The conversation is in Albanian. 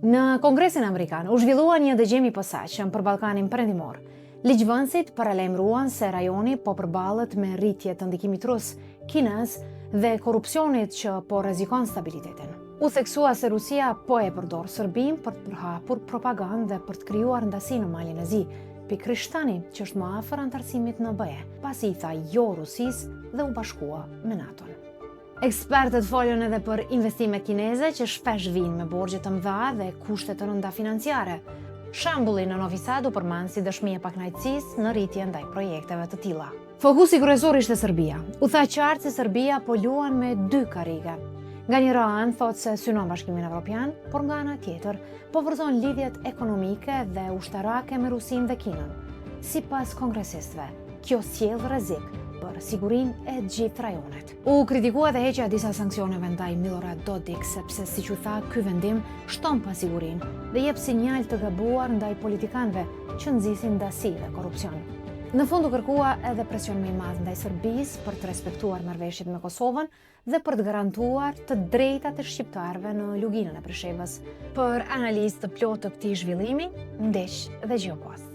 Në Kongresin Amerikan u zhvillua një dëgjim i posaçëm për Ballkanin Perëndimor. Ligjvënësit paralajmëruan se rajoni po përballet me rritje të ndikimit rus, kinez dhe korrupsionit që po rrezikon stabilitetin. U theksua se Rusia po e përdor Serbinë për të përhapur propagandë dhe për të krijuar ndasi në Malin e Zi, pikërisht tani që është më afër antarësimit në BE, pasi i tha jo Rusisë dhe u bashkua me NATO-n. Ekspertët folën edhe për investimet kineze që shpesh vinë me borxhe të mëdha dhe kushte të rënda financiare. Shembulli në Novi Sad u përmend si dëshmi e pakënaqësisë në rritje ndaj projekteve të tilla. Fokusi kryesor ishte Serbia. U tha qartë se Serbia po luan me dy karrige. Nga njëra anë thotë se synon Bashkimin Evropian, por nga ana tjetër po vërteton lidhjet ekonomike dhe ushtarake me Rusinë dhe Kinën. Sipas kongresistëve, kjo sjell rrezik për sigurinë e gjithë rajonet. U kritikua dhe heqja disa sanksioneve ndaj Milorad Dodik, sepse siç u tha, ky vendim shton pasigurinë dhe jep sinjal të gabuar ndaj politikanëve që nxisin ndasi dhe korrupsion. Në fund u kërkua edhe presion më i madh ndaj Serbisë për të respektuar marrëveshjet me Kosovën dhe për të garantuar të drejtat e shqiptarëve në luginën e Prishevës. Për analizë të plotë të këtij zhvillimi, ndeq dhe Gjeopost.